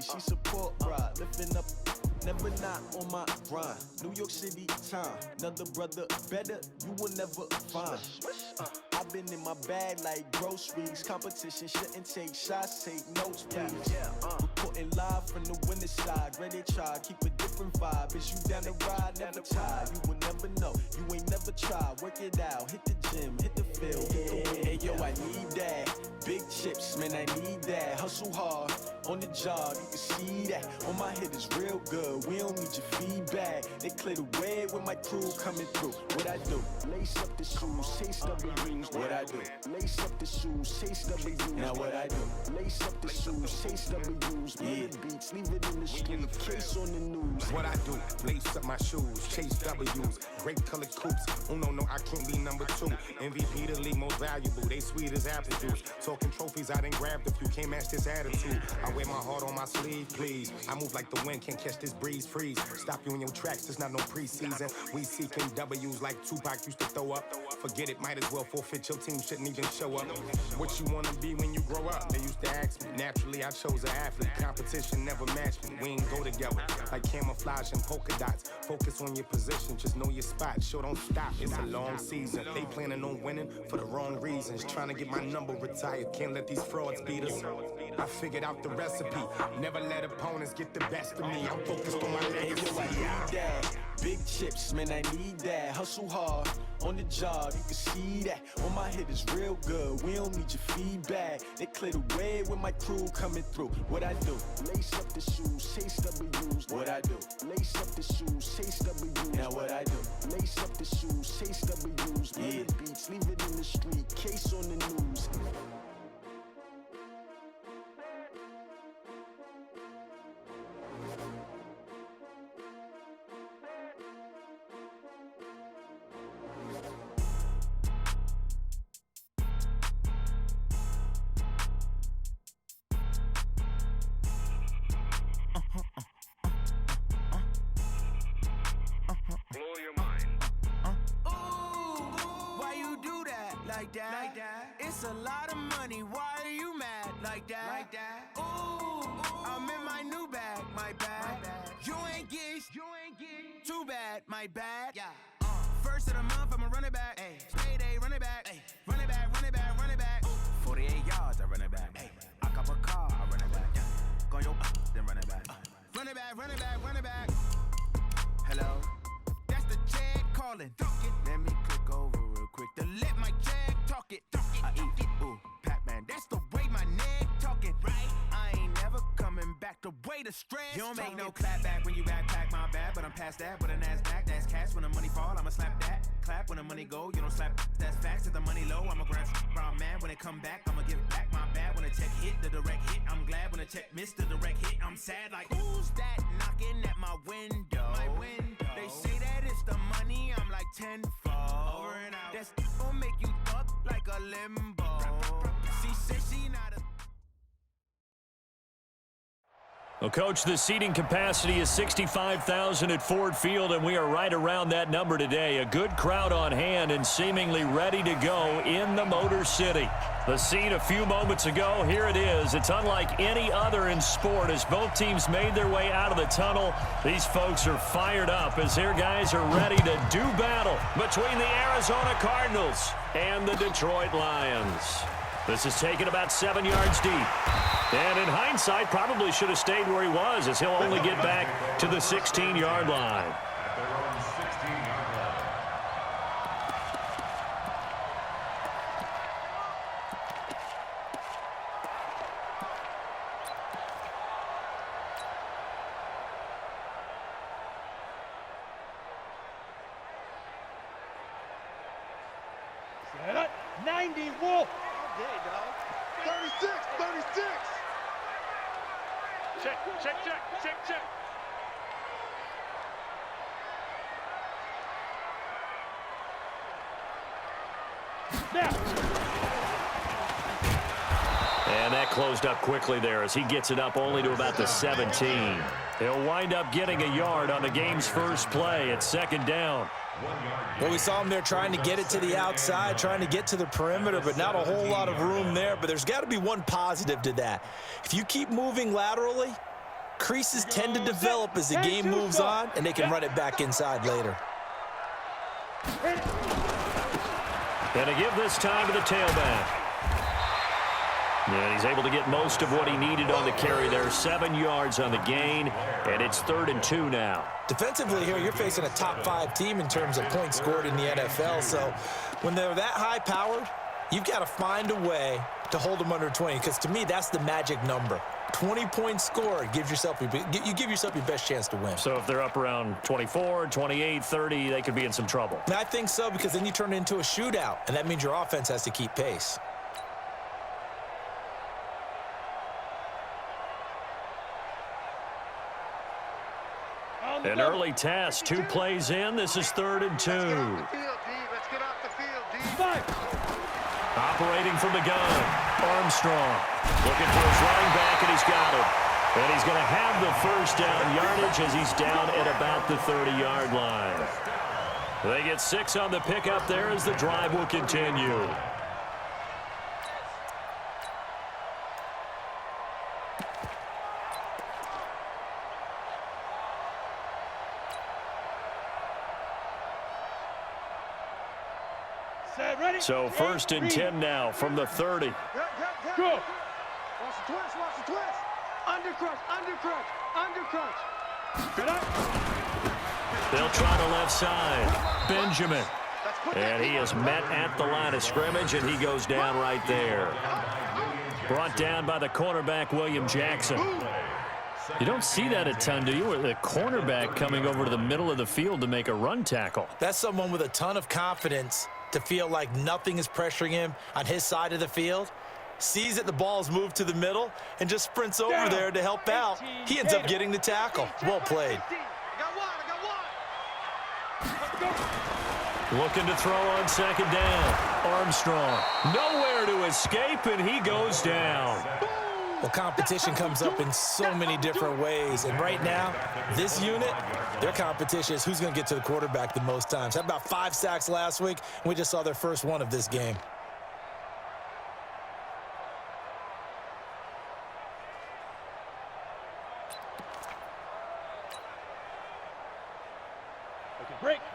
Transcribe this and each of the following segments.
she support ride, lifting up, never not on my grind. New York City time, another brother better, you will never find. I've been in my bag like groceries. Competition shouldn't take shots, take notes, please. Reporting live from the winning side. Ready to try, keep a different vibe. Is you down the ride, never tired. You will never know, you ain't never tried. Work it out, hit the gym, hit the field, hit the win. Hey yo, I need that. Big chips, man, I need that. Hustle hard, on the job, you can see that. On my head is real good, we don't need your feedback. They clear the way with my crew coming through. What I do? Lace up the shoes, chase W's. What I do? Lace up the shoes, chase W's. Now what I do? Lace up the shoes, chase W's. Yeah. Beats, leave it in the street, case on the news. What I do? Lace up my shoes, chase W's. Great colored coops. Oh no, I can't be number 2. MVP the league most valuable. They sweet as apple juice. Talking trophies, I done grabbed a few. Can't match this attitude. I wear my heart on my sleeve, please. I move like the wind, can't catch this breeze, freeze. Stop you in your tracks, there's not no preseason. We seeking W's like Tupac used to throw up. Forget it, might as well forfeit. Your team shouldn't even show up. What you wanna be when you grow up? They used to ask me. Naturally, I chose an athlete. Competition never matched me. We ain't go together like camouflage and polka dots. Focus on your position, just know your spot. Sure, don't stop. It's a long season. They planning on winning for the wrong reasons. Trying to get my number retired. Can't let these frauds beat us. I figured out the recipe. Never let opponents get the best of me. I'm focused on my legacy. I need that. Big chips, man, I need that. Hustle hard, on the job, you can see that. On my head is real good, we don't need your feedback. They clear the way with my crew coming through. What I do? Lace up the shoes, chase W's. What I do? Lace up the shoes, chase W's. Now what I do? Lace up the shoes, chase W's. Yeah. Beats, leave it in the street, case on the news. Like that. It's a lot of money. Why are you mad like that? Ooh, I'm in my new bag. My bad. You ain't get too bad. My bad. Yeah. First of the month, I'ma run it back. Payday, run it back. Run it back, run it back, run it back. 48 yards, I run it back. I cop a car, I run it back. Go your then run it back. Run it back, run it back, run it back. Hello, that's the check calling. Let me click over real quick to let my check talk it. I eat it, ooh, Pac-Man. That's the way my neck talking, right? I ain't never coming back the way the stress. You don't make no clap back when you backpack, my bad. But I'm past that with a NASDAQ. That's cash when the money fall, I'ma slap that. Clap when the money go, you don't slap. That's facts. If the money low, I'ma grab brown man. When it come back, I'ma give back my bad. When the check hit, the direct hit. I'm glad when the check missed the direct hit. I'm sad like, who's that knocking at my window? My window. They say that it's the money, I'm like tenfold. Over and out. That's gon' make you up like a limbo. She said she not a... Well, Coach, the seating capacity is 65,000 at Ford Field, and we are right around that number today. A good crowd on hand and seemingly ready to go in the Motor City. The scene a few moments ago, here it is. It's unlike any other in sport as both teams made their way out of the tunnel. These folks are fired up as their guys are ready to do battle between the Arizona Cardinals and the Detroit Lions. This is taken about 7 yards deep. And in hindsight, probably should have stayed where he was as he'll only get back to the 16-yard line. Set up, 90 Wolf. Okay, dog. 36, 36. Check. Now. And that closed up quickly there as he gets it up only to about the 17. He'll wind up getting a yard on the game's first play at second down. Well, we saw him there trying to get it to the outside, trying to get to the perimeter, but not a whole lot of room there. But there's got to be one positive to that. If you keep moving laterally, Creases tend to develop as the game moves on, and they can run it back inside later. And to give this time to the tailback. And he's able to get most of what he needed on the carry there. 7 yards on the gain, and it's 3rd and 2 now. Defensively here, you're facing a top-5 team in terms of points scored in the NFL. So when they're that high-powered, you've got to find a way to hold them under 20, because to me, that's the magic number. 20 points scored, you give yourself your best chance to win. So if they're up around 24, 28, 30, they could be in some trouble. And I think so, because then you turn it into a shootout, and that means your offense has to keep pace. An early test, 2 plays in. This is 3rd and 2. Let's get off the field, D. Operating from the gun, Armstrong. Looking for his running back, and he's got it. And he's going to have the first down yardage as he's down at about the 30-yard line. They get 6 on the pickup there as the drive will continue. So 1st and 10 now from the 30. Go. Watch the twist. Undercrunch. They'll try the left side. Benjamin. And he is met at the line of scrimmage, and he goes down right there. Brought down by the cornerback, William Jackson. You don't see that a ton, do you? With a cornerback coming over to the middle of the field to make a run tackle. That's someone with a ton of confidence to feel like nothing is pressuring him on his side of the field. Sees that the ball's moved to the middle and just sprints over there to help out. He ends up getting the tackle. Well played. Looking to throw on 2nd down. Armstrong. Nowhere to escape, and he goes down. Well, competition comes up in so many different ways. And right now, this unit, their competition is who's going to get to the quarterback the most times. Had about 5 sacks last week, and we just saw their first one of this game.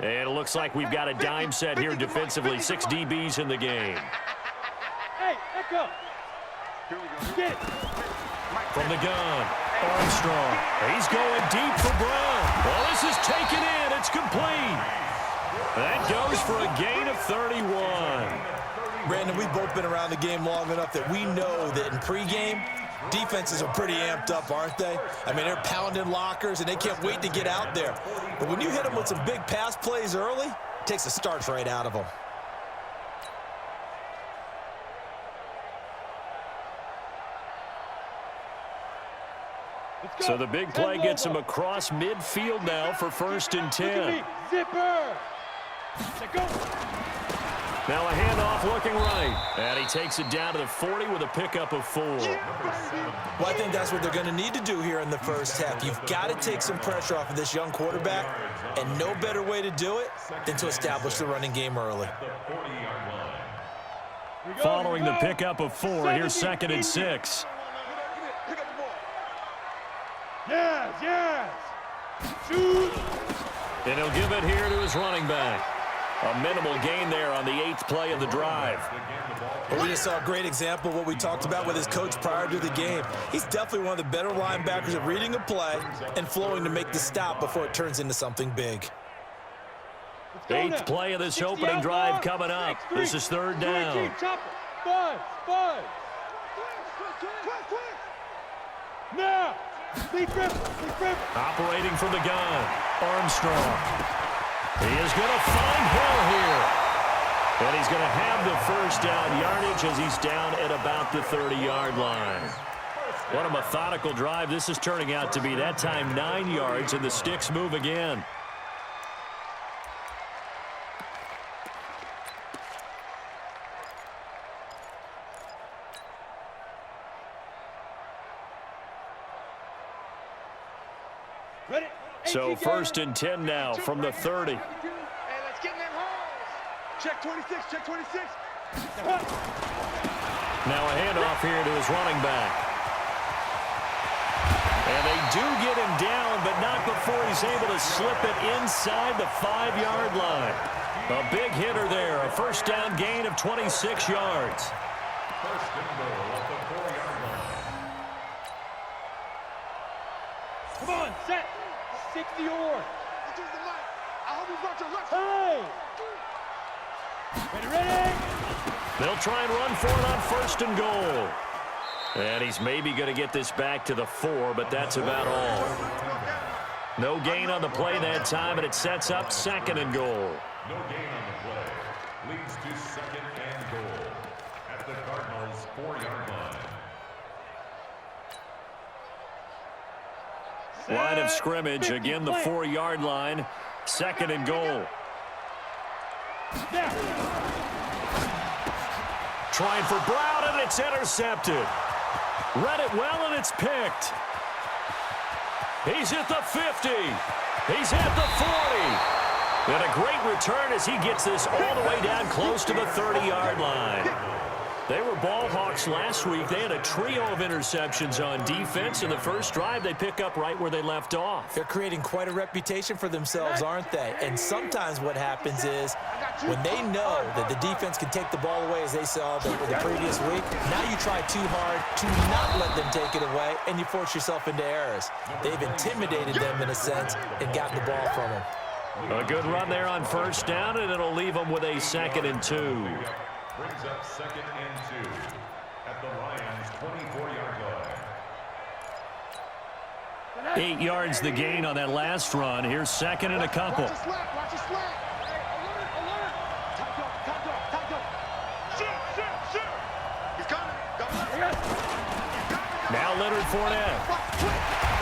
And it looks like we've got a dime set here defensively. 6 DBs in the game. Hey, Echo. Get it. From the gun, Armstrong. He's going deep for Brown. Well, this is taken in. It's complete. That goes for a gain of 31. Brandon, we've both been around the game long enough that we know that in pregame, defenses are pretty amped up, aren't they? I mean, they're pounding lockers, and they can't wait to get out there. But when you hit them with some big pass plays early, it takes the starch right out of them. So the big play gets him across midfield now for 1st and 10. Zipper. Now a handoff looking right. And he takes it down to the 40 with a pickup of 4. Well, I think that's what they're going to need to do here in the first half. You've got to take some pressure off of this young quarterback, and no better way to do it than to establish the running game early. Following the pickup of 4, here's 2nd and 6. Yes. Shoot. And he'll give it here to his running back. A minimal gain there on the 8th play of the drive. Well, we just saw a great example of what we talked about with his coach prior to the game. He's definitely one of the better linebackers at reading a play and flowing to make the stop before it turns into something big. 8th play of this opening drive coming up. This is 3rd down. Five. Now. Operating from the gun, Armstrong. He is going to find Hill here. And he's going to have the first down yardage as he's down at about the 30-yard line. What a methodical drive this is turning out to be. That time 9 yards, and the sticks move again. So 1st and 10 now from the 30. Hey, let's get in them holes. Check 26. Now a handoff here to his running back. And they do get him down, but not before he's able to slip it inside the 5-yard line. A big hitter there, a first down gain of 26 yards. First and goal at the 4-yard line. Come on, set. 60 or. Hey! Ready? They'll try and run for it on first and goal. And he's maybe going to get this back to the 4, but that's about all. No gain on the play that time, and it sets up second and goal. No gain on the play. Leads to second and goal at the Cardinals' 4-yard line. Line of scrimmage, again the 4-yard line. Second and goal. Trying for Brown, and it's intercepted. Read it well, and it's picked. He's at the 50. He's at the 40. And a great return as he gets this all the way down close to the 30-yard line. They were ball hawks last week. They had a trio of interceptions on defense. In the first drive, they pick up right where they left off. They're creating quite a reputation for themselves, aren't they? And sometimes what happens is when they know that the defense can take the ball away, as they saw the previous week, now you try too hard to not let them take it away, and you force yourself into errors. They've intimidated them in a sense and gotten the ball from them. A good run there on first down, and it'll leave them with a second and 2. Brings up second and 2 at the Lions' 24-yard line. 8 yards the gain on that last run. Here's second and a couple. Watch your slack. Alert. Time go. Shoot. He's coming. Now Leonard Fournette.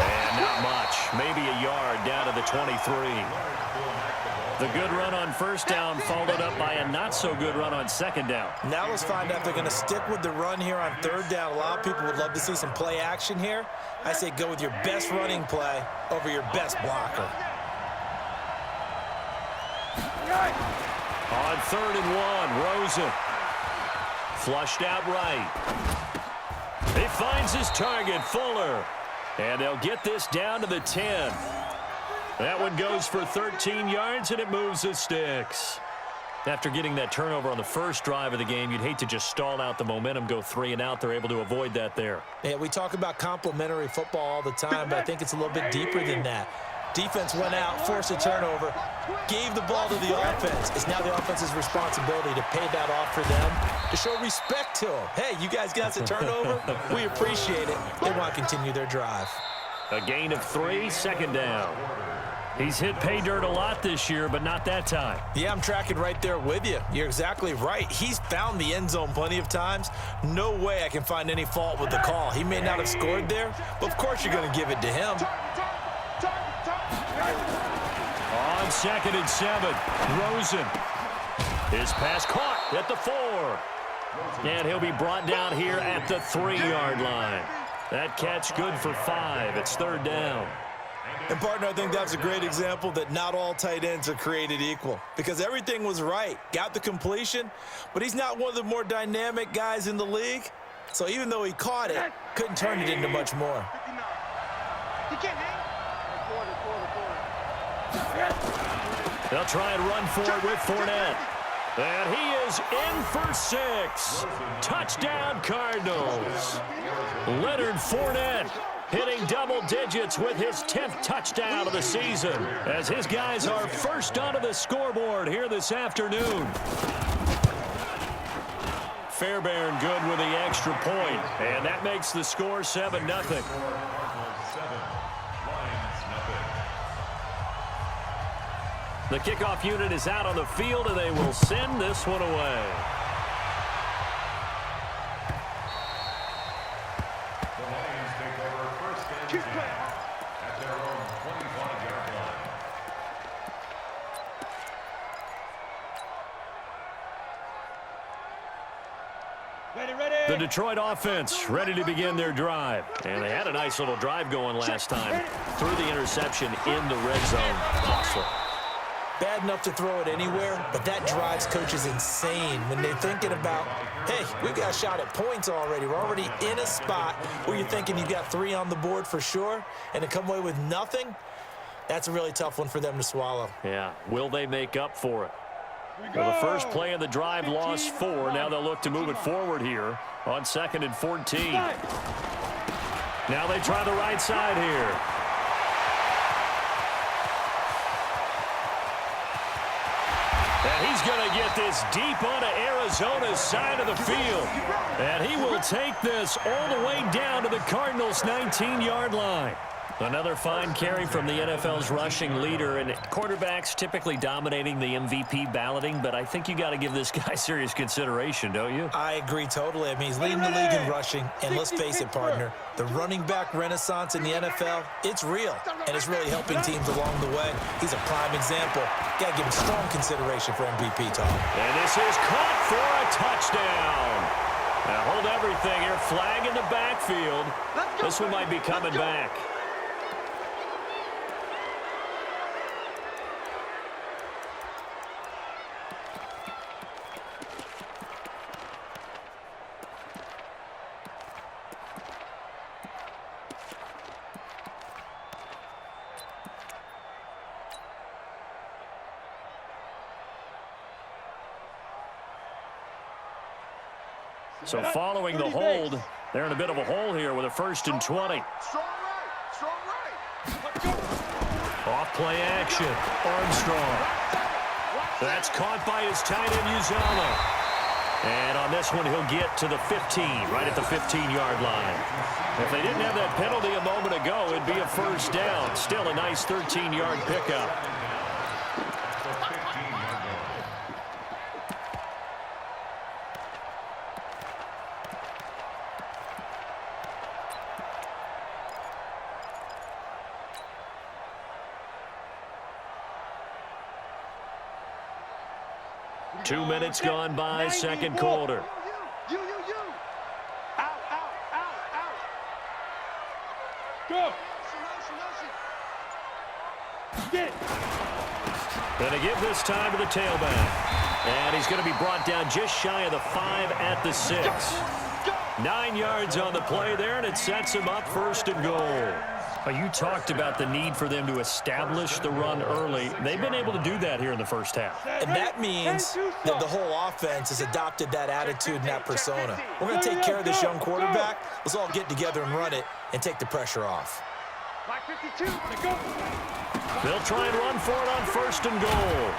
And not much. Maybe a yard down to the 23. The good run on first down followed up by a not-so-good run on second down. Now let's find out if they're going to stick with the run here on third down. A lot of people would love to see some play action here. I say go with your best running play over your best blocker. On third and 1, Rosen. Flushed out right. He finds his target, Fuller. And they'll get this down to the 10. That one goes for 13 yards, and it moves the sticks. After getting that turnover on the first drive of the game, you'd hate to just stall out the momentum, go 3 and out. They're able to avoid that there. Yeah, we talk about complementary football all the time, but I think it's a little bit deeper than that. Defense went out, forced a turnover, gave the ball to the offense. It's now the offense's responsibility to pay that off for them, to show respect to them. Hey, you guys got us a turnover? We appreciate it. They want to continue their drive. A gain of 3, second down. He's hit pay dirt a lot this year, but not that time. Yeah, I'm tracking right there with you. You're exactly right. He's found the end zone plenty of times. No way I can find any fault with the call. He may not have scored there, but of course you're going to give it to him. On second and 7, Rosen. His pass caught at the 4. And he'll be brought down here at the 3-yard line. That catch good for 5. It's third down. And, partner, I think that's a great example that not all tight ends are created equal, because everything was right. Got the completion, but he's not one of the more dynamic guys in the league. So even though he caught it, couldn't turn it into much more. He can't hang. They'll try and run for it with Fournette. And he is in for 6. Touchdown, Cardinals. Leonard Fournette hitting double digits with his 10th touchdown of the season, as his guys are first onto the scoreboard here this afternoon. Fairbairn good with the extra point, and that makes the score 7-0. The kickoff unit is out on the field, and they will send this one away. The Lions take over first and 10 at their own 25-yard line. Ready. The Detroit offense ready to begin their drive. And they had a nice little drive going last time. Threw the interception in the red zone. Costly. bad enough to throw it anywhere, but that drives coaches insane when they're thinking about, hey, we've got a shot at points already. We're already in a spot where you're thinking you've got 3 on the board for sure, and to come away with nothing, that's a really tough one for them to swallow. Yeah, will they make up for it? Well, the first play of the drive lost 4. Now they'll look to move it forward here on 2nd and 14. Now they try the right side here. And he's going to get this deep onto Arizona's side of the field. And he will take this all the way down to the Cardinals' 19-yard line. Another fine carry from the NFL's rushing leader, and quarterbacks typically dominating the MVP balloting, but I think you got to give this guy serious consideration, don't you? I agree totally. I mean, he's leading the league in rushing, and let's face it, partner, the running back renaissance in the NFL, it's real, and it's really helping teams along the way. He's a prime example. Got to give him strong consideration for MVP, Tom. And this is caught for a touchdown. Now hold everything here. Flag in the backfield. This one might be coming back. So following the hold, they're in a bit of a hole here with a 1st and 20. Off play action. Armstrong. That's caught by his tight end, Uzama. And on this one, he'll get to the 15, right at the 15-yard line. If they didn't have that penalty a moment ago, it'd be a 1st down. Still a nice 13-yard pickup. Two minutes gone by, second quarter. You. Out. Go. Get. Going to give this time to the tailback. And he's going to be brought down just shy of the 5 at the 6. 9 yards on the play there, and it sets him up 1st and goal. You talked about the need for them to establish the run early. They've been able to do that here in the first half. And that means that the whole offense has adopted that attitude and that persona. We're going to take care of this young quarterback. Let's all get together and run it and take the pressure off. They'll try and run for it on 1st and goal.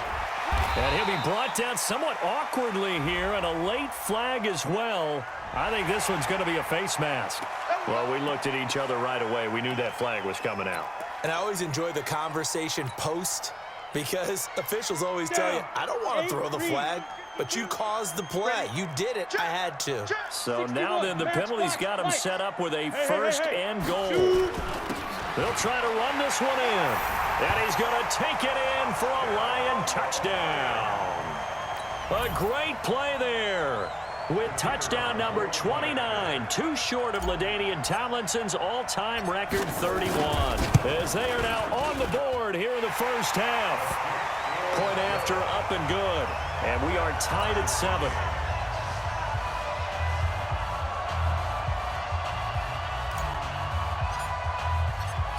And he'll be brought down somewhat awkwardly here, and a late flag as well. I think this one's going to be a face mask. Well, we looked at each other right away. We knew that flag was coming out. And I always enjoy the conversation post, because officials always tell you, I don't want to throw the flag, but you caused the play. You did it. I had to. So now then, the penalty's got him set up with a 1st and goal. They'll try to run this one in. And he's going to take it in for a Lion touchdown. A great play there. With touchdown number 29, too short of LaDainian Tomlinson's all-time record 31. As they are now on the board here in the first half. Point after up and good. And we are tied at 7.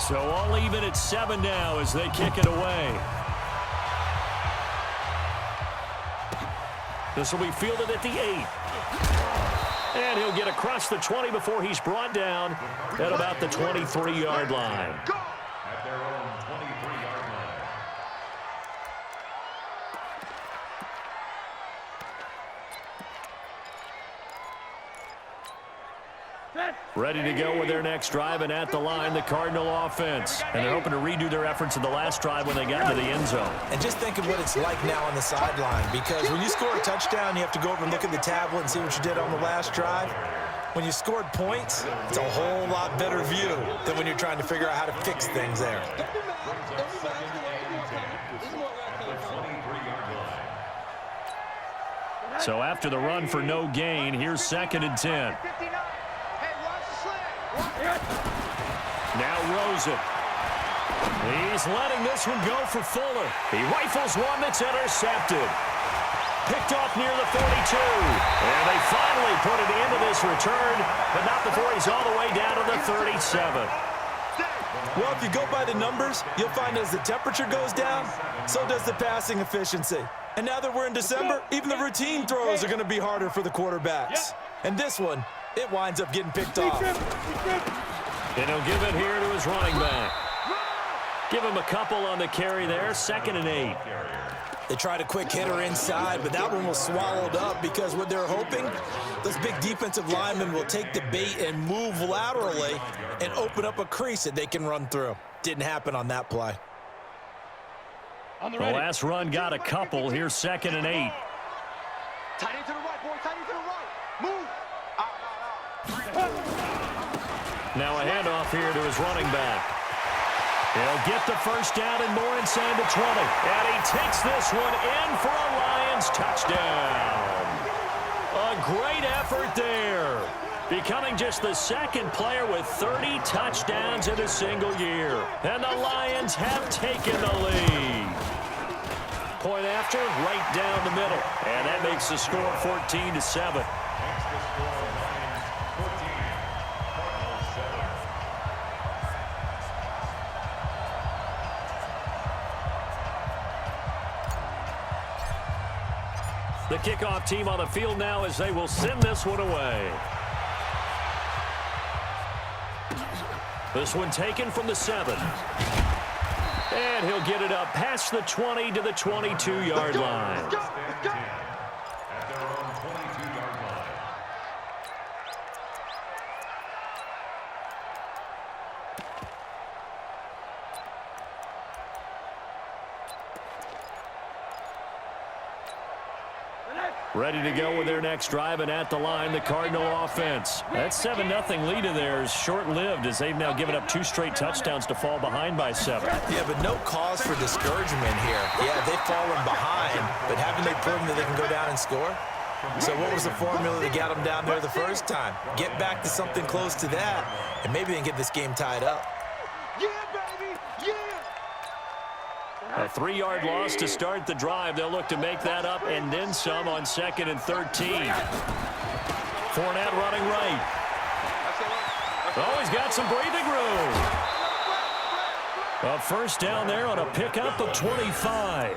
So all even at 7 now as they kick it away. This will be fielded at the 8. And he'll get across the 20 before he's brought down at about the 23-yard line. At their own 23-yard line. Ready to go with their next drive, and at the line, the Cardinal offense. And they're hoping to redo their efforts in the last drive when they got to the end zone. And just think of what it's like now on the sideline, because when you score a touchdown, you have to go over and look at the tablet and see what you did on the last drive. When you scored points, it's a whole lot better view than when you're trying to figure out how to fix things there. So after the run for no gain, here's 2nd and 10. Now Rosen. He's letting this one go for Fuller. He rifles one that's intercepted. Picked off near the 42. And they finally put it into this return, but not before he's all the way down to the 37. Well, if you go by the numbers, you'll find as the temperature goes down, so does the passing efficiency. And now that we're in December, even the routine throws are going to be harder for the quarterbacks. And this one, it winds up getting picked off. And he'll give it here to his running back. Give him a couple on the carry there, 2nd and 8. They tried a quick hitter inside, but that one was swallowed up because what they're hoping, those big defensive linemen will take the bait and move laterally and open up a crease that they can run through. Didn't happen on that play. The last run got a couple. Here's 2nd and 8. Tight end to the right, boy. Tight end to the right. Move. Now a handoff here to his running back. He'll get the first down and more inside the 20. And he takes this one in for a Lions touchdown. A great effort there. Becoming just the 2nd player with 30 touchdowns in a single year. And the Lions have taken the lead. Point after, right down the middle. And that makes the score 14-7. The kickoff team on the field now as they will send this one away. This one taken from the 7. And he'll get it up past the 20 to the 22-yard line. At their own 22-yard line. Ready to go with their next drive, and at the line, the Cardinal offense. That 7-0 lead of theirs short-lived as they've now given up 2 straight touchdowns to fall behind by 7. Yeah, but no cause for discouragement here. Yeah, they've fallen behind, but haven't they proven that they can go down and score? So what was the formula that got them down there the first time? Get back to something close to that, and maybe they can get this game tied up. Yeah, baby. Yeah. A 3-yard loss to start the drive. They'll look to make that up and then some on 2nd and 13. Fournette running right. Oh, he's got some breathing room. A first down there on a pickup of 25.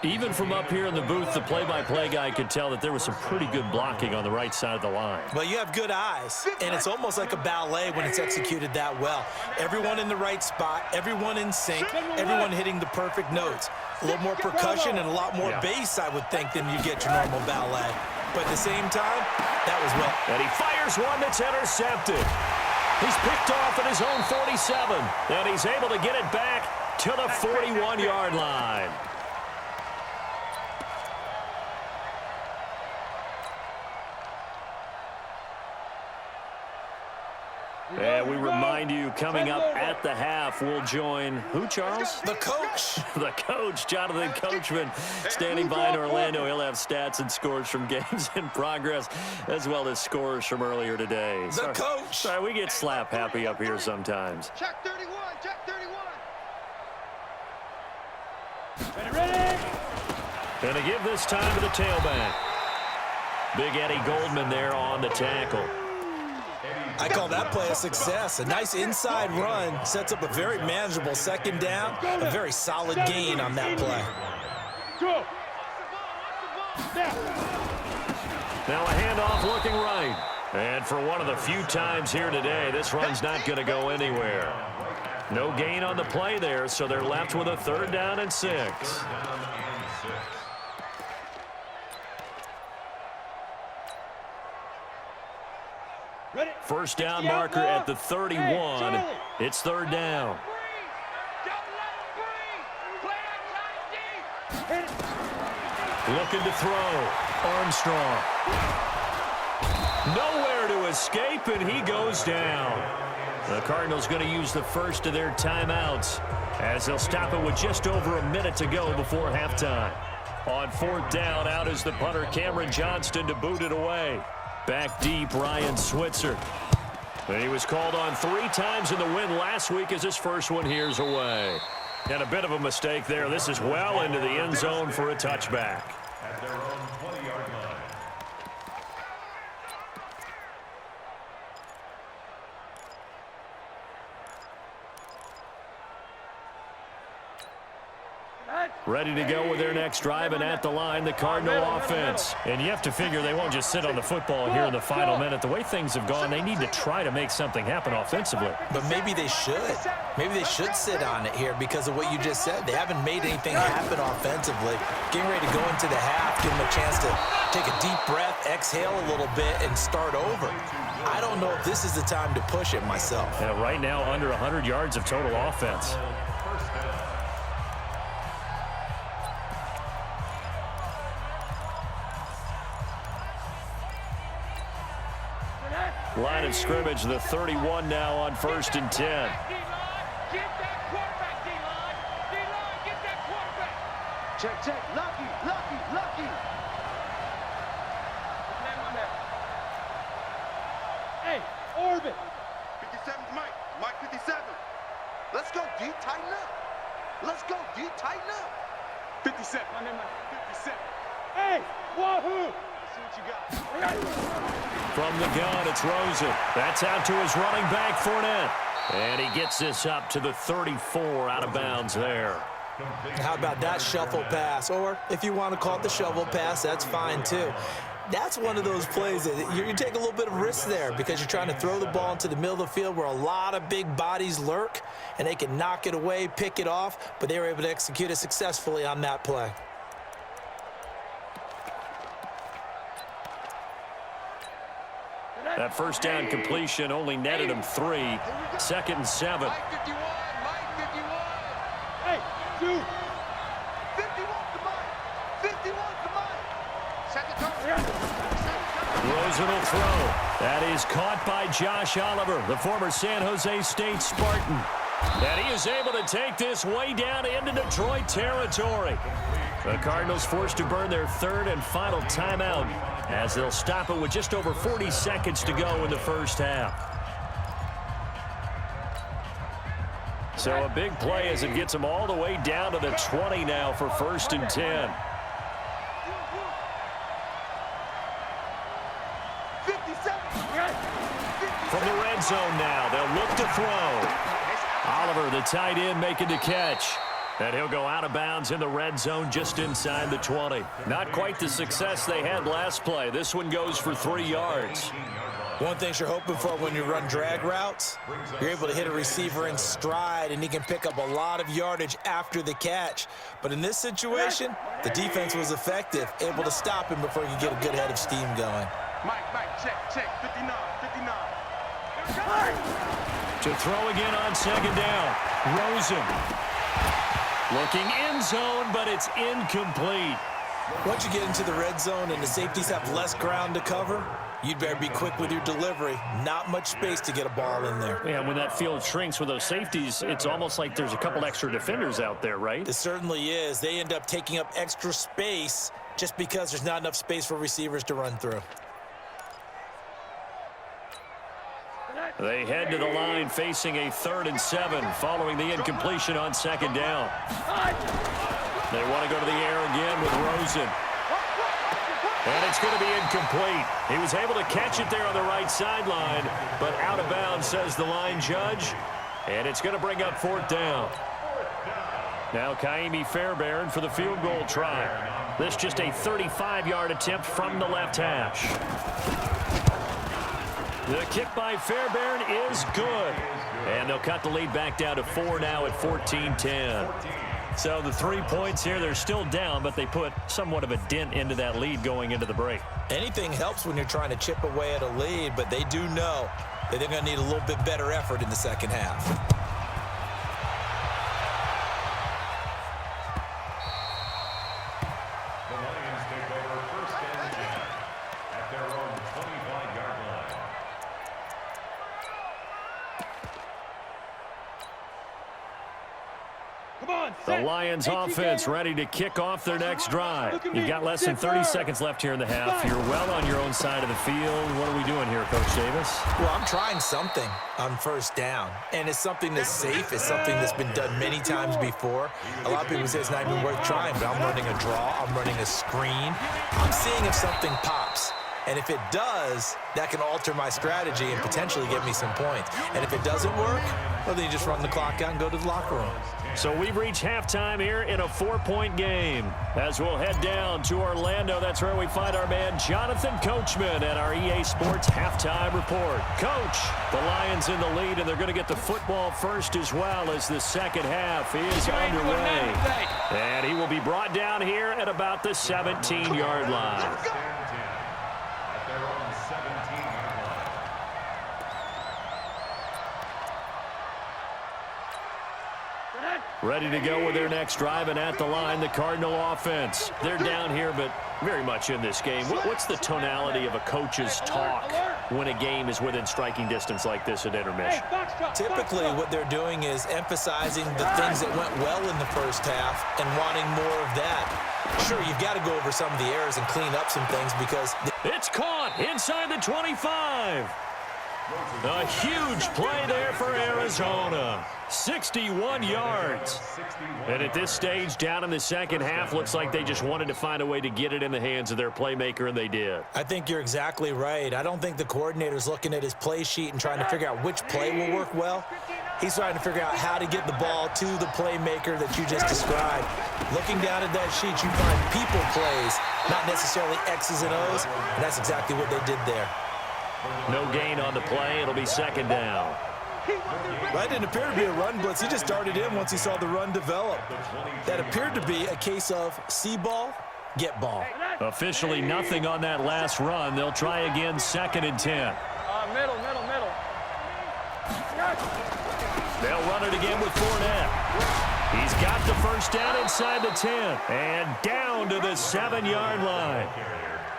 Even from up here in the booth, the play-by-play guy could tell that there was some pretty good blocking on the right side of the line. Well, you have good eyes, and it's almost like a ballet when it's executed that well. Everyone in the right spot, everyone in sync, everyone hitting the perfect notes. A little more percussion and a lot more bass, I would think, than you get your normal ballet. But at the same time, that was well. And he fires one that's intercepted. He's picked off at his own 47, and he's able to get it back to the 41-yard line. And we remind you, coming up at the half, we'll join who, Charles? The coach. The coach, Jonathan Coachman, standing by in Orlando. He'll have stats and scores from games in progress, as well as scores from earlier today. The coach. Sorry, we get slap happy up here sometimes. Check 31. Check 31. Ready. And to give this time to the tailback. Big Eddie Goldman there on the tackle. I call that play a success. A nice inside run sets up a very manageable 2nd down, a very solid gain on that play. Now a handoff looking right. And for one of the few times here today, this run's not going to go anywhere. No gain on the play there, so they're left with a 3rd down and 6. First down marker at the 31. It's 3rd down. Looking to throw. Armstrong. Nowhere to escape, and he goes down. The Cardinals going to use the first of their timeouts as they'll stop it with just over a minute to go before halftime. On 4th down, out is the punter, Cameron Johnston, to boot it away. Back deep, Ryan Switzer. And he was called on 3 times in the win last week as his first one here's away. And a bit of a mistake there. This is well into the end zone for a touchback. At their own 20-yard line. Ready to go with their next drive, and at the line, the Cardinal offense. And you have to figure they won't just sit on the football here in the final minute. The way things have gone, they need to try to make something happen offensively. But maybe they should. Maybe they should sit on it here because of what you just said. They haven't made anything happen offensively. Getting ready to go into the half, give them a chance to take a deep breath, exhale a little bit, and start over. I don't know if this is the time to push it myself. Yeah, right now, under 100 yards of total offense. Line of scrimmage, the 31 now on 1st and 10. Get that quarterback, D-line. D-line, get that quarterback. Check, check. Lucky, lucky, lucky. Name on that. Hey, Orbit. 57's Mike. Mike 57. Let's go, D. Tighten up. Let's go, D. Tighten up. 57. My name is 57. Hey, wahoo. Let's see what you got. From the gun, it's Rosen. That's out to his running back, Fournette. And he gets this up to the 34 out of bounds there. How about that shuffle pass? Or if you want to call it the shovel pass, that's fine too. That's one of those plays that you take a little bit of risk there because you're trying to throw the ball into the middle of the field where a lot of big bodies lurk, and they can knock it away, pick it off, but they were able to execute it successfully on that play. That first down completion only netted him 3. 2nd and 7. Mike 51. Mike 51. Hey, dude. 51 to Mike. 51 to Mike. Second touch. Rosen will throw. That is caught by Josh Oliver, the former San Jose State Spartan. And he is able to take this way down into Detroit territory. The Cardinals forced to burn their 3rd and final timeout as they'll stop it with just over 40 seconds to go in the first half. So a big play as it gets them all the way down to the 20 now for 1st and 10. 57. From the red zone now, they'll look to throw. Oliver, the tight end, making the catch. And he'll go out of bounds in the red zone just inside the 20. Not quite the success they had last play. This one goes for 3 yards. One thing you're hoping for when you run drag routes, you're able to hit a receiver in stride, and he can pick up a lot of yardage after the catch. But in this situation, the defense was effective, able to stop him before he could get a good head of steam going. Mike, check, check. 59, 59. To throw again on 2nd down. Rosen. Looking end zone, but it's incomplete. Once you get into the red zone and the safeties have less ground to cover, you'd better be quick with your delivery. Not much space to get a ball in there. Yeah, when that field shrinks with those safeties, it's almost like there's a couple extra defenders out there, right? It certainly is. They end up taking up extra space just because there's not enough space for receivers to run through. They head to the line facing a 3rd and 7 following the incompletion on 2nd down. They want to go to the air again with Rosen. And it's going to be incomplete. He was able to catch it there on the right sideline, but out of bounds, says the line judge. And it's going to bring up 4th down. Now Kaimi Fairbairn for the field goal try. This just a 35-yard attempt from the left hash. The kick by Fairbairn is good. And they'll cut the lead back down to 4 now at 14-10. So the 3 points here, they're still down, but they put somewhat of a dent into that lead going into the break. Anything helps when you're trying to chip away at a lead, but they do know that they're going to need a little bit better effort in the second half. The Lions offense ready to kick off their next drive. You've got less than 30 seconds left here in the half. You're well on your own side of the field. What are we doing here, Coach Davis? Well, I'm trying something on first down, and it's something that's safe. It's something that's been done many times before. A lot of people say it's not even worth trying, but I'm running a draw. I'm running a screen. I'm seeing if something pops. And if it does, that can alter my strategy and potentially get me some points. And if it doesn't work, well, then you just run the clock out and go to the locker room. So we've reached halftime here in a 4-point game. As we'll head down to Orlando, that's where we find our man Jonathan Coachman at our EA Sports Halftime Report. Coach, the Lions in the lead, and they're going to get the football first as well as the second half is underway. And he will be brought down here at about the 17-yard line. Ready to go with their next drive, and at the line, the Cardinal offense. They're down here, but very much in this game. What's the tonality of a coach's talk when a game is within striking distance like this at intermission? Typically, what they're doing is emphasizing the things that went well in the first half and wanting more of that. Sure, you've got to go over some of the errors and clean up some things because... It's caught inside the 25. A huge play there for Arizona. 61 yards. And at this stage, down in the second half, looks like they just wanted to find a way to get it in the hands of their playmaker, and they did. I think you're exactly right. I don't think the coordinator's looking at his play sheet and trying to figure out which play will work well. He's trying to figure out how to get the ball to the playmaker that you just described. Looking down at that sheet, you find people plays, not necessarily X's and O's, and that's exactly what they did there. No gain on the play. It'll be second down. That didn't appear to be a run blitz. He just darted in once he saw the run develop. That appeared to be a case of see ball, get ball. Officially nothing on that last run. They'll try again, second and 10. Middle. They'll run it again with Fournette. He's got the first down inside the 10 and down to the 7-yard line.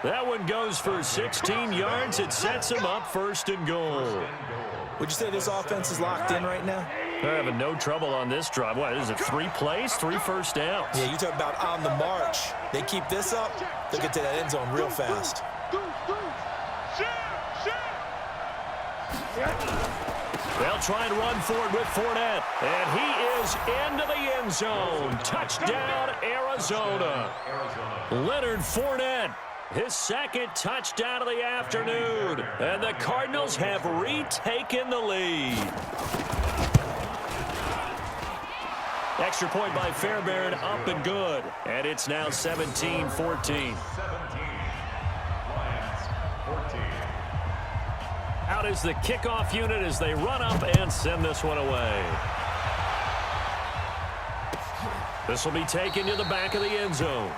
That one goes for 16 yards. It sets him up first and goal. Would you say this offense is locked in right now? They're having no trouble on this drive. What, is it 3 plays, 3 first downs? Yeah, you talk about on the march. They keep this up, they'll get to that end zone real fast. They'll try and run forward with Fournette. And he is into the end zone. Touchdown, Arizona. Leonard Fournette. His second touchdown of the afternoon. And the Cardinals have retaken the lead. Extra point by Fairbairn, up and good. And it's now 17-14. Out is the kickoff unit as they run up and send this one away. This will be taken to the back of the end zone.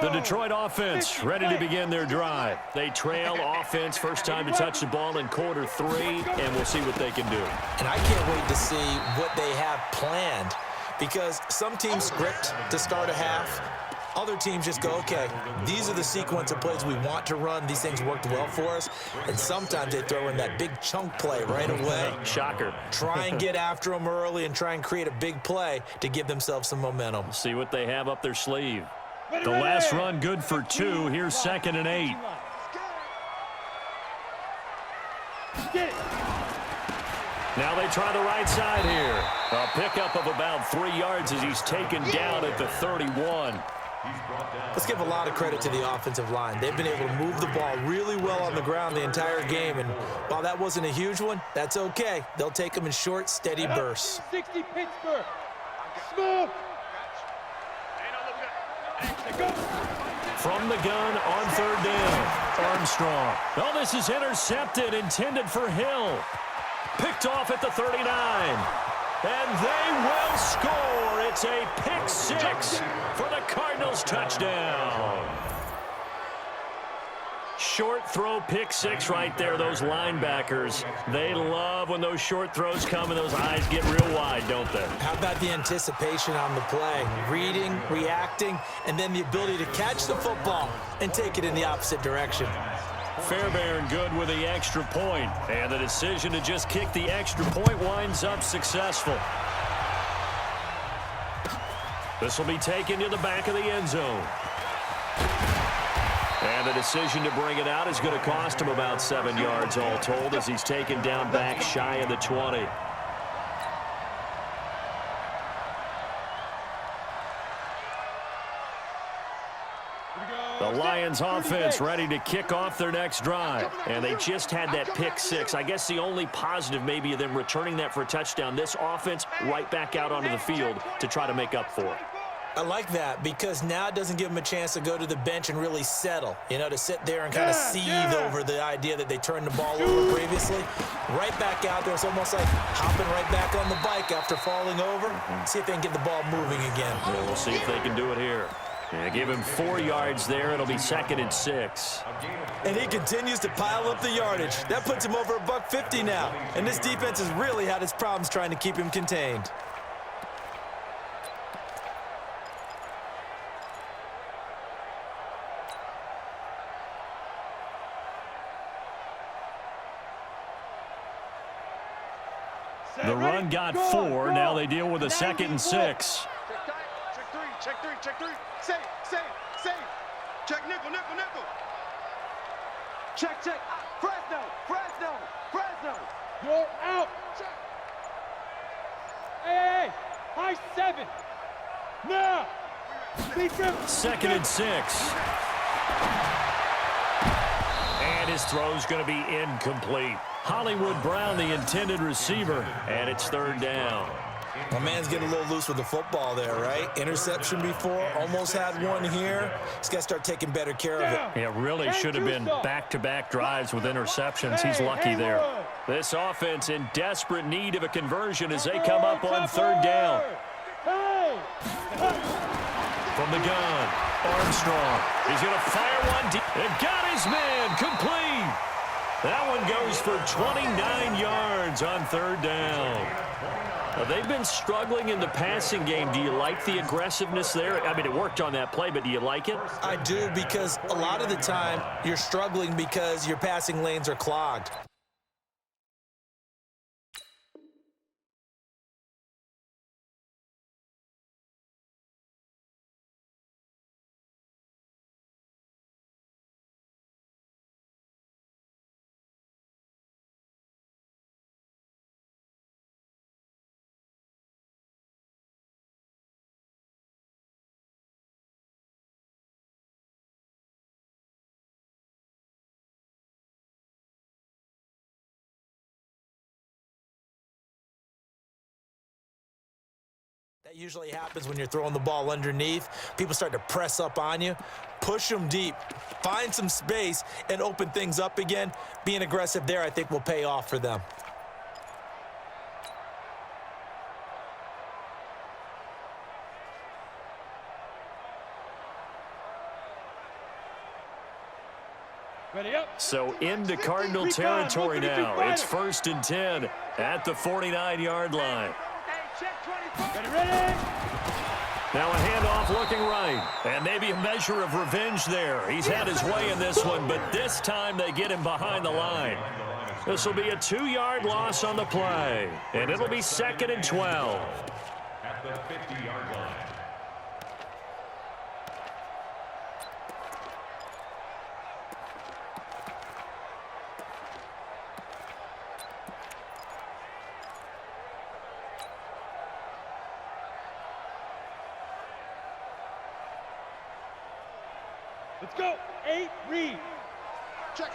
The Detroit offense ready to begin their drive. They trail offense, first time to touch the ball in quarter 3, and we'll see what they can do. And I can't wait to see what they have planned because some teams script to start a half. Other teams just go, okay, these are the sequence of plays we want to run. These things worked well for us. And sometimes they throw in that big chunk play right away. Shocker. Try and get after them early and try and create a big play to give themselves some momentum. See what they have up their sleeve. The last run good for 2. Here's second and 8. Now they try the right side here. A pickup of about 3 yards as he's taken down at the 31. Let's give a lot of credit to the offensive line. They've been able to move the ball really well on the ground the entire game. And while that wasn't a huge one, that's okay. They'll take them in short, steady bursts. 60 Pittsburgh. Smoke. From the gun on third down. Armstrong. Oh, this is intercepted, intended for Hill. Picked off at the 39. And they will score. It's a pick 6 for the Cardinals touchdown. Short throw, pick six right there. Those linebackers, they love when those short throws come and those eyes get real wide, don't they? How about the anticipation on the play? Reading, reacting, and then the ability to catch the football and take it in the opposite direction. Fairbairn good with the extra point, and the decision to just kick the extra point winds up successful. This will be taken to the back of the end zone. And the decision to bring it out is going to cost him about 7 yards all told as he's taken down back shy of the 20. The Lions offense ready to kick off their next drive. And they just had that pick six. I guess the only positive maybe of them returning that for a touchdown. This offense right back out onto the field to try to make up for it. I like that because now it doesn't give them a chance to go to the bench and really settle, you know, to sit there and kind of seethe over the idea that they turned the ball over previously. Right back out there. It's almost like hopping right back on the bike after falling over. See if they can get the ball moving again. Yeah, we'll see if they can do it here. Yeah, give him 4 yards there. It'll be 2nd and 6. And he continues to pile up the yardage. That puts him over $150 now. And this defense has really had its problems trying to keep him contained. The run got 4. Now they deal with a 2nd and 6. Check three. Safe. Check nickel. Check. Fresno. You're out. Hey. High 7. Now. 2nd and 6. And his throw's going to be incomplete. Hollywood Brown, the intended receiver, and it's 3rd down. My man's getting a little loose with the football there, right? Interception before, almost had one here. He's got to start taking better care of it. Yeah, really should have been back-to-back drives with interceptions. He's lucky there. This offense in desperate need of a conversion as they come up on 3rd down. From the gun, Armstrong. He's going to fire one deep. And got his man complete. That one goes for 29 yards on 3rd down. Now, they've been struggling in the passing game. Do you like the aggressiveness there? I mean, it worked on that play, but do you like it? I do, because a lot of the time you're struggling because your passing lanes are clogged. That usually happens when you're throwing the ball underneath. People start to press up on you. Push them deep. Find some space and open things up again. Being aggressive there, I think, will pay off for them. Ready up. So into Cardinal territory now. It's 1st and 10 at the 49-yard line. Ready. Now a handoff looking right. And maybe a measure of revenge there. He's had his way in this one, but this time they get him behind the line. This will be a 2-yard loss on the play. And it'll be 2nd and 12. At the 50-yard line. Let's go. 8, read. Check.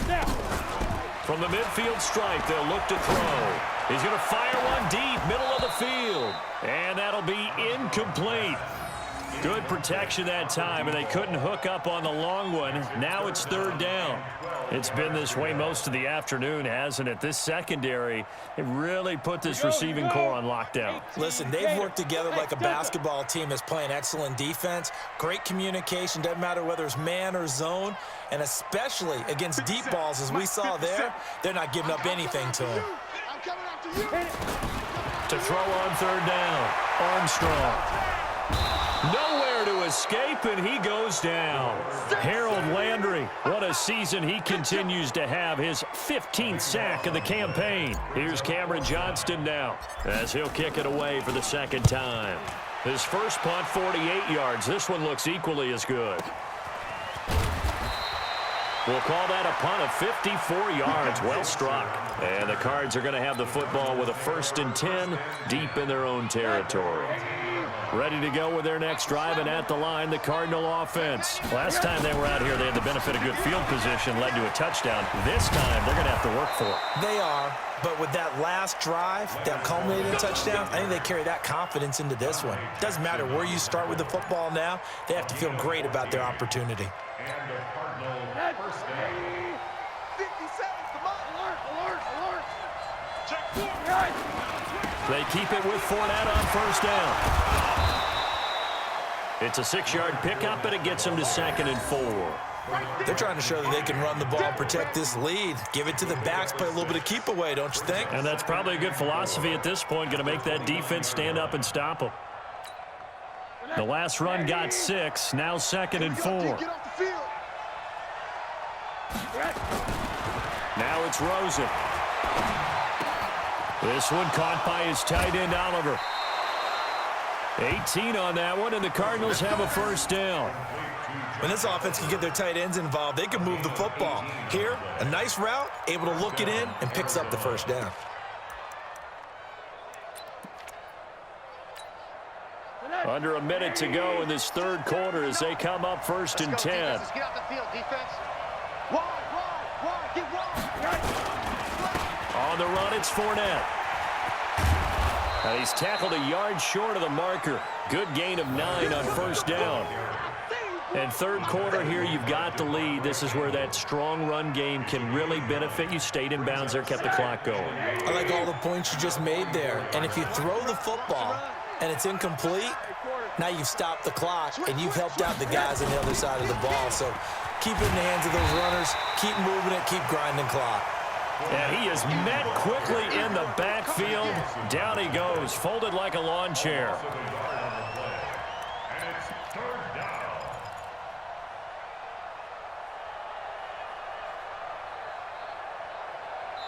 Now. From the midfield stripe, they'll look to throw. He's going to fire one deep, middle of the field. And that'll be incomplete. Good protection that time, and they couldn't hook up on the long one. Now it's third down. It's been this way most of the afternoon, hasn't it? This secondary, it really put this receiving core on lockdown. Listen, they've worked together like a basketball team that's playing excellent defense. Great communication, doesn't matter whether it's man or zone, and especially against deep balls, as we saw there, they're not giving up anything to them. To throw on third down, Armstrong. Nowhere to escape, and he goes down. Harold Landry, what a season he continues to have, his 15th sack of the campaign. Here's Cameron Johnston now, as he'll kick it away for the second time. His first punt, 48 yards. This one looks equally as good. We'll call that a punt of 54 yards. Well struck. And the Cards are going to have the football with a 1st and 10 deep in their own territory. Ready to go with their next drive, and at the line, the Cardinal offense. Last time they were out here, they had the benefit of good field position, led to a touchdown. This time, they're going to have to work for it. They are, but with that last drive, that culminating touchdown, I think they carry that confidence into this one. Doesn't matter where you start with the football now, they have to feel great about their opportunity. And the Cardinal first down. 57, come on, alert. Check They keep it with Fournette on first down. It's a 6-yard pickup, and it gets them to 2nd and 4. They're trying to show that they can run the ball, protect this lead. Give it to the backs, play a little bit of keep away, don't you think? And that's probably a good philosophy at this point, going to make that defense stand up and stop them. The last run got 6, now 2nd and 4. Get off the field. Now it's Rosen. This one caught by his tight end, Oliver. 18 on that one, and the Cardinals have a first down. When this offense can get their tight ends involved, they can move the football. Here, a nice route, able to look it in, and picks up the first down. Under a minute to go in this third quarter as they come up 1st and 10. Get off the field, defense. Wide, get wide. On the run, it's Fournette. And he's tackled a yard short of the marker. Good gain of 9 on first down. And third quarter here, you've got the lead. This is where that strong run game can really benefit you. Stayed in bounds there, kept the clock going. I like all the points you just made there. And if you throw the football and it's incomplete, now you've stopped the clock and you've helped out the guys on the other side of the ball. So keep it in the hands of those runners. Keep moving it. Keep grinding clock. And he is met quickly in the backfield. Down he goes, folded like a lawn chair. And it's third down.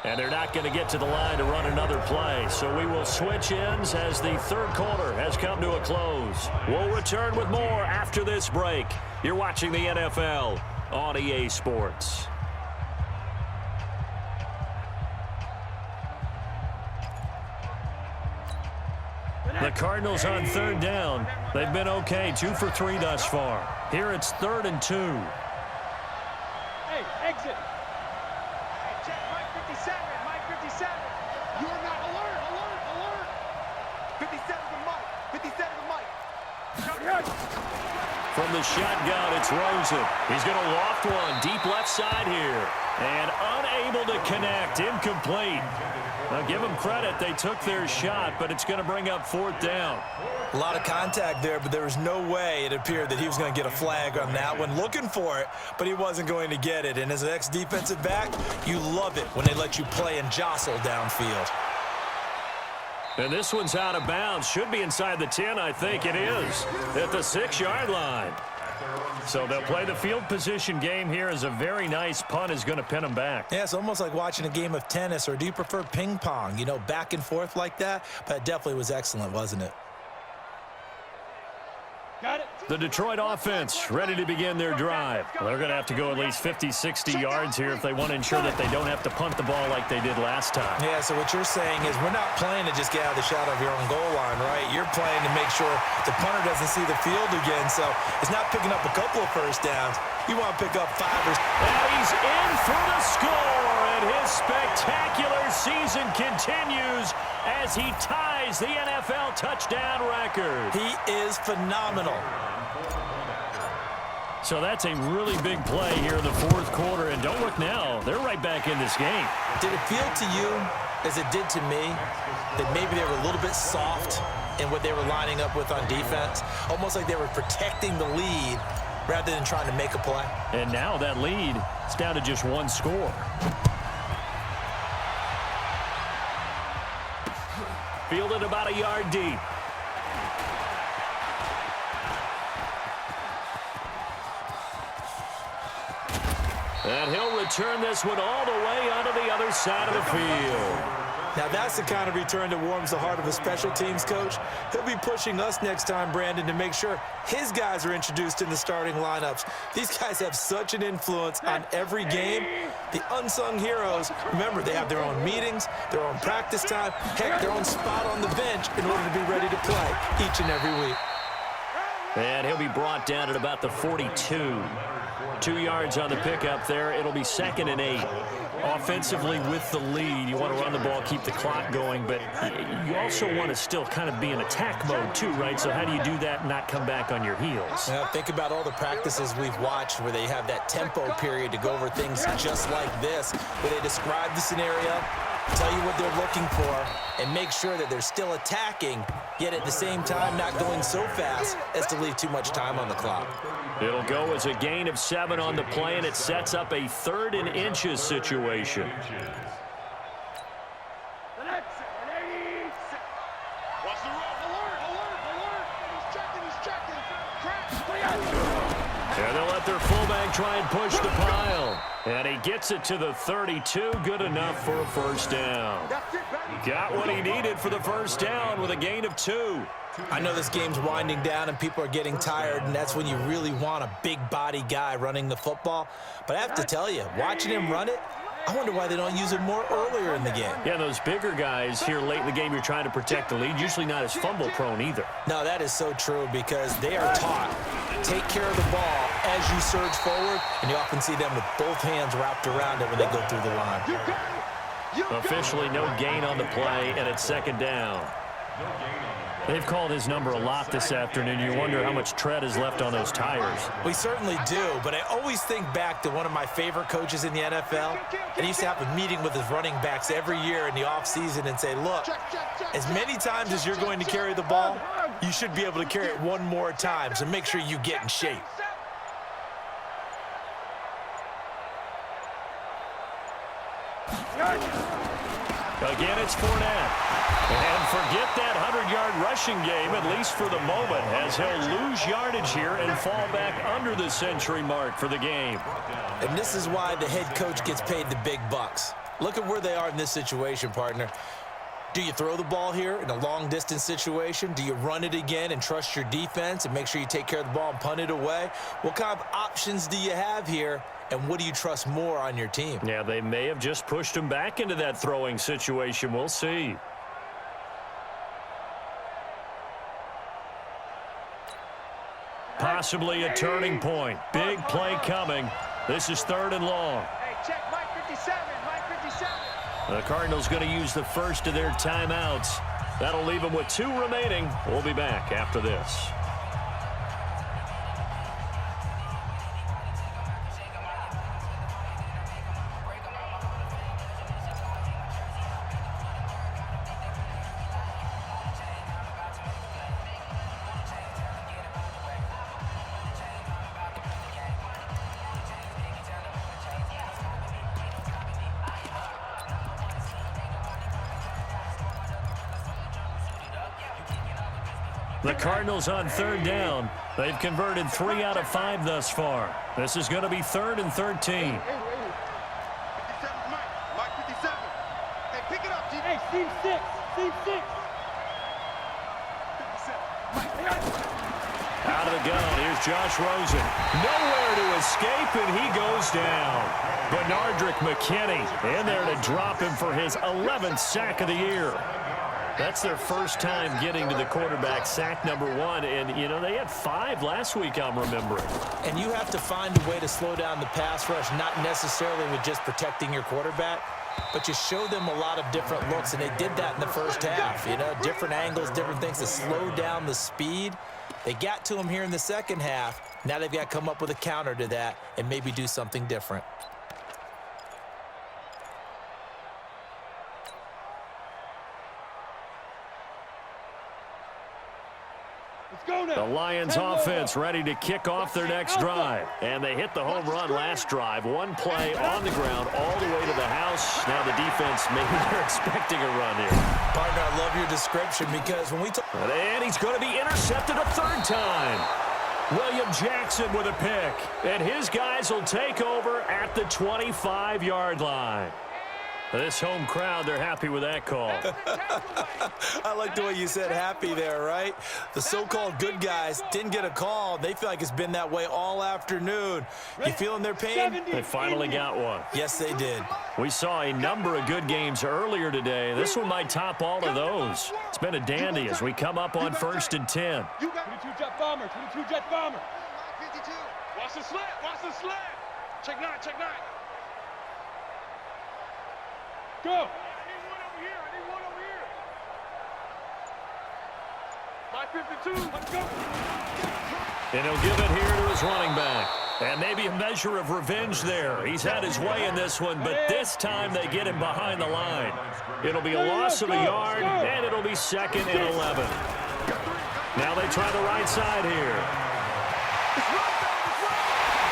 And they're not going to get to the line to run another play. So we will switch ends as the third quarter has come to a close. We'll return with more after this break. You're watching the NFL on EA Sports. The Cardinals on third down. They've been okay, 2 for 3 thus far. Here it's 3rd and 2. Hey, exit. Hey, check Mike 57. You are not alert. 57 to Mike. 57 to Mike. From the shotgun, it's Rosen. He's going to loft one deep left side here. And unable to connect, incomplete. Now give them credit, they took their shot, but it's going to bring up 4th down. A lot of contact there, but there was no way it appeared that he was going to get a flag on that one. Looking for it, but he wasn't going to get it. And as an ex-defensive back, you love it when they let you play and jostle downfield. And this one's out of bounds. Should be inside the 10, I think it is, at the 6-yard line. So they'll play the field position game here as a very nice punt is going to pin them back. Yeah, it's almost like watching a game of tennis, or do you prefer ping pong? You know, back and forth like that? But it definitely was excellent, wasn't it? Got it. The Detroit offense ready to begin their drive. They're going to have to go at least 50, 60 yards here if they want to ensure that they don't have to punt the ball like they did last time. Yeah, so what you're saying is we're not playing to just get out of the shadow of your own goal line, right? You're playing to make sure the punter doesn't see the field again, so it's not picking up a couple of first downs. You want to pick up 5 or... And he's in for the score, and his spectacular season continues as he ties the NFL touchdown record. He is phenomenal. So that's a really big play here in the fourth quarter. And don't look now, they're right back in this game. Did it feel to you, as it did to me, that maybe they were a little bit soft in what they were lining up with on defense? Almost like they were protecting the lead rather than trying to make a play. And now that lead is down to just one score. Fielded about a yard deep. And he'll return this one all the way onto the other side of the field. Now that's the kind of return that warms the heart of a special teams coach. He'll be pushing us next time, Brandon, to make sure his guys are introduced in the starting lineups. These guys have such an influence on every game. The unsung heroes, remember, they have their own meetings, their own practice time, heck, their own spot on the bench in order to be ready to play each and every week. And he'll be brought down at about the 42. 2 yards on the pickup there. It'll be 2nd and 8. Offensively with the lead, you want to run the ball, keep the clock going, but you also want to still kind of be in attack mode too, right? So how do you do that and not come back on your heels? Now, think about all the practices we've watched where they have that tempo period to go over things just like this, where they describe the scenario, tell you what they're looking for, and make sure that they're still attacking, yet at the same time not going so fast as to leave too much time on the clock. It'll go as a gain of 7 on the play, and it sets up a 3rd and inches situation. And they'll let their fullback try and push the pile. And he gets it to the 32. Good enough for a first down. Got what he needed for the first down with a gain of 2. I know this game's winding down and people are getting tired, and that's when you really want a big body guy running the football. But I have to tell you, watching him run it, I wonder why they don't use him more earlier in the game. Yeah, those bigger guys here late in the game, you're trying to protect the lead, usually not as fumble prone either. No, that is so true because they are taught, take care of the ball as you surge forward, and you often see them with both hands wrapped around it when they go through the line. Officially no gain on the play, and it's 2nd down. They've called his number a lot this afternoon. You wonder how much tread is left on those tires. We certainly do, but I always think back to one of my favorite coaches in the NFL, and he used to have a meeting with his running backs every year in the offseason and say, look, as many times as you're going to carry the ball, you should be able to carry it one more time, so make sure you get in shape. Again, it's Fournette. And forget that 100-yard rushing game, at least for the moment, as he'll lose yardage here and fall back under the century mark for the game. And this is why the head coach gets paid the big bucks. Look at where they are in this situation, partner. Do you throw the ball here in a long-distance situation? Do you run it again and trust your defense and make sure you take care of the ball and punt it away? What kind of options do you have here, and what do you trust more on your team? Yeah, they may have just pushed him back into that throwing situation. We'll see. Possibly a turning point. Big play coming. This is 3rd and long. Hey, check Mike 57, Mike 57. The Cardinals going to use the first of their timeouts. That'll leave them with 2 remaining. We'll be back after this. The Cardinals on 3rd down. They've converted 3 out of 5 thus far. This is going to be 3rd and 13. 57, Mike 57. Hey, pick it up, G. Hey, Steve 6, Steve 6. 57, Mike. Out of the gun, here's Josh Rosen. Nowhere to escape, and he goes down. Benardrick McKinney in there to drop him for his 11th sack of the year. That's their first time getting to the quarterback, sack number 1. And, you know, they had 5 last week, I'm remembering. And you have to find a way to slow down the pass rush, not necessarily with just protecting your quarterback, but you show them a lot of different looks, and they did that in the first half. You know, different angles, different things to slow down the speed. They got to him here in the second half. Now they've got to come up with a counter to that and maybe do something different. The Lions offense ready to kick off their next drive. And they hit the home run last drive. One play on the ground all the way to the house. Now the defense, maybe they're expecting a run here. Partner, I love your description because when we talk... And he's going to be intercepted a third time. William Jackson with a pick. And his guys will take over at the 25-yard line. This home crowd, they're happy with that call. I like the way you said happy there, right? The so-called good guys didn't get a call. They feel like it's been that way all afternoon. You feeling their pain? They finally got one. Yes, they did. We saw a number of good games earlier today. This one might top all of those. It's been a dandy as we come up on 1st and 10. 22 jet bomber, 22 jet bomber. Watch the slant, watch the slant. Check 9, check 9. Go. I need one over here. I need one over here. 552. Let's go. And he'll give it here to his running back. And maybe a measure of revenge there. He's had his way in this one, but this time they get him behind the line. It'll be a loss of a yard, and it'll be 2nd and 11. Now they try the right side here.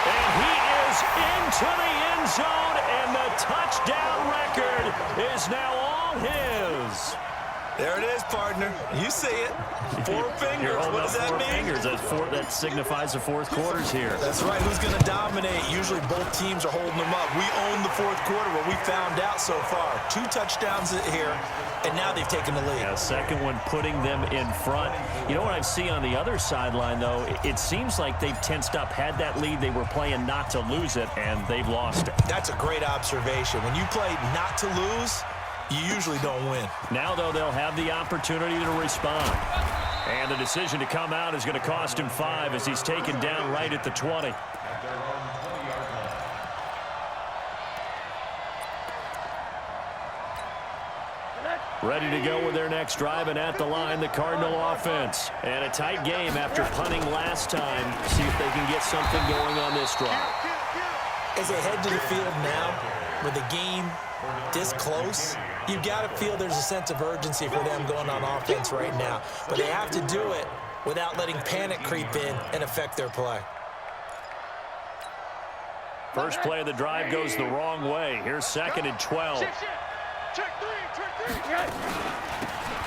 And he is into the end zone, and the touchdown record is now all his. There it is, partner. You see it. 4 fingers. You're holding what does up that 4 mean? fingers. That signifies the 4th quarter's here. That's right. Who's going to dominate? Usually both teams are holding them up. We own the 4th quarter, what we found out so far. 2 touchdowns here, and now they've taken the lead. Yeah, second one putting them in front. You know what I see on the other sideline, though? It seems like they've tensed up, had that lead. They were playing not to lose it, and they've lost it. That's a great observation. When you play not to lose, you usually don't win. Now, though, they'll have the opportunity to respond. And the decision to come out is going to cost him 5 as he's taken down right at the 20. Ready to go with their next drive, and at the line, the Cardinal offense. And a tight game after punting last time. See if they can get something going on this drive. As they head to the field now, with the game this close, you've got to feel there's a sense of urgency for them going on offense right now. But they have to do it without letting panic creep in and affect their play. First play of the drive goes the wrong way. Here's 2nd and 12. Check 3, check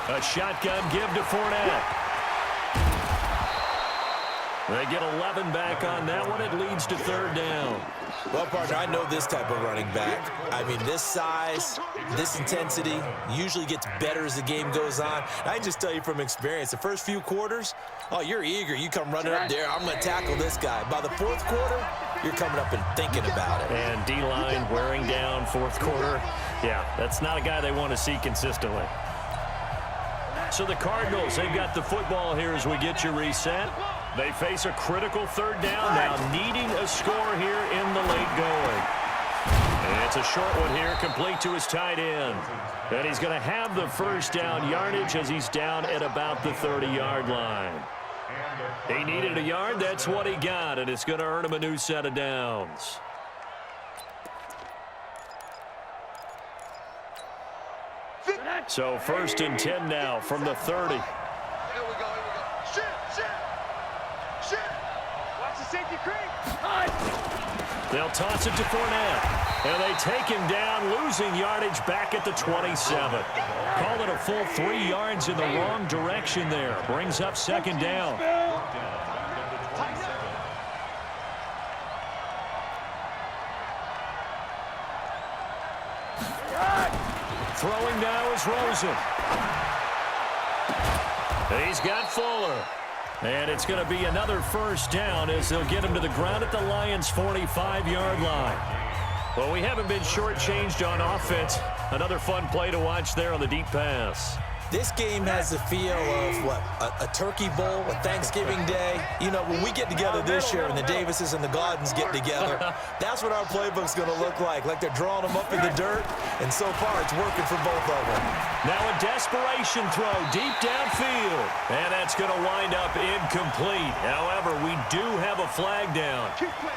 3. A shotgun give to Fournette. They get 11 back on that one. It leads to 3rd down. Well, partner, I know this type of running back. I mean, this size, this intensity usually gets better as the game goes on. I can just tell you from experience, the first few quarters, oh, you're eager. You come running up there, I'm going to tackle this guy. By the 4th quarter, you're coming up and thinking about it. And D-line wearing down 4th quarter. Yeah, that's not a guy they want to see consistently. So the Cardinals, they've got the football here as we get you reset. They face a critical 3rd down now, needing a score here in the late going. And it's a short one here, complete to his tight end. And he's going to have the first down yardage as he's down at about the 30-yard line. He needed a yard, that's what he got, and it's going to earn him a new set of downs. So 1st and 10 now from the 30. Here we go. Shit. Watch the safety creep. They'll toss it to Fournette. And they take him down, losing yardage back at the 27. Call it a full 3 yards in the wrong direction there. Brings up 2nd down. Throwing now is Rosen. He's got Fuller. And it's going to be another first down as they'll get him to the ground at the Lions' 45-yard line. Well, we haven't been shortchanged on offense. Another fun play to watch there on the deep pass. This game has the feel of, what, a turkey bowl, a Thanksgiving day. You know, when we get together this year and the Davises and the Gordons get together, that's what our playbook's going to look like they're drawing them up in the dirt, and so far it's working for both of them. Now a desperation throw deep downfield, and that's going to wind up incomplete. However, we do have a flag down.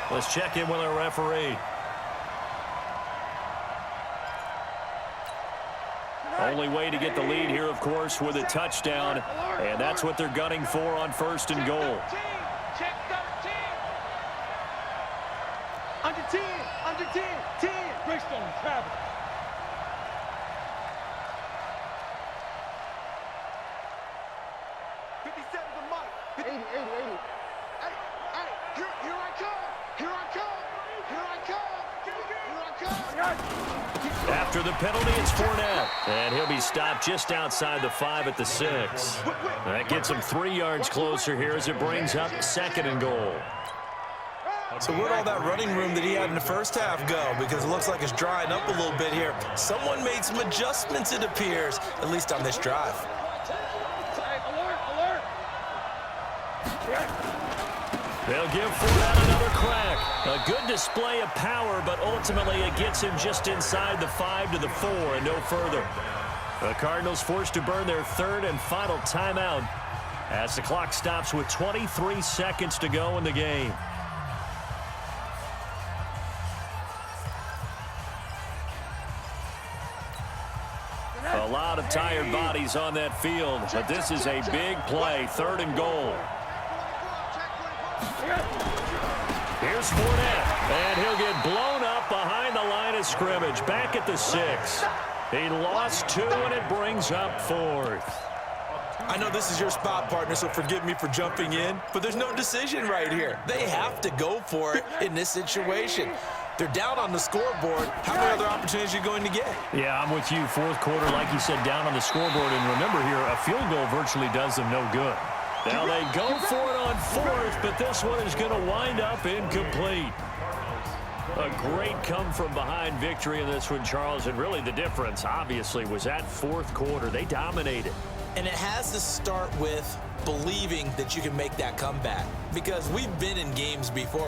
Let's check in with our referee. Only way to get the lead here, of course, with a touchdown, and that's what they're gunning for on 1st and goal. Check 13. Under 10. Under 10. 10. Greystone, travel. After the penalty, it's Fournette, and he'll be stopped just outside the 5 at the 6. That gets him 3 yards closer here as it brings up 2nd and goal. So where'd all that running room that he had in the first half go? Because it looks like it's drying up a little bit here. Someone made some adjustments, it appears, at least on this drive. They'll give Fournette another crack. A good display of power, but ultimately it gets him just inside the 5 to the 4 and no further. The Cardinals forced to burn their 3rd and final timeout as the clock stops with 23 seconds to go in the game. A lot of tired bodies on that field, but this is a big play, 3rd and goal. Here's Fournette, and he'll get blown up behind the line of scrimmage, back at the 6. He lost 2, and it brings up 4th. I know this is your spot, partner, so forgive me for jumping in, but there's no decision right here. They have to go for it in this situation. They're down on the scoreboard. How many other opportunities are you going to get? Yeah, I'm with you. 4th quarter, like you said, down on the scoreboard. And remember here, a field goal virtually does them no good. Now they go for it on 4th, but this one is going to wind up incomplete. A great come-from-behind victory in this one, Charles, and really the difference, obviously, was that 4th quarter. They dominated. And it has to start with believing that you can make that comeback, because we've been in games before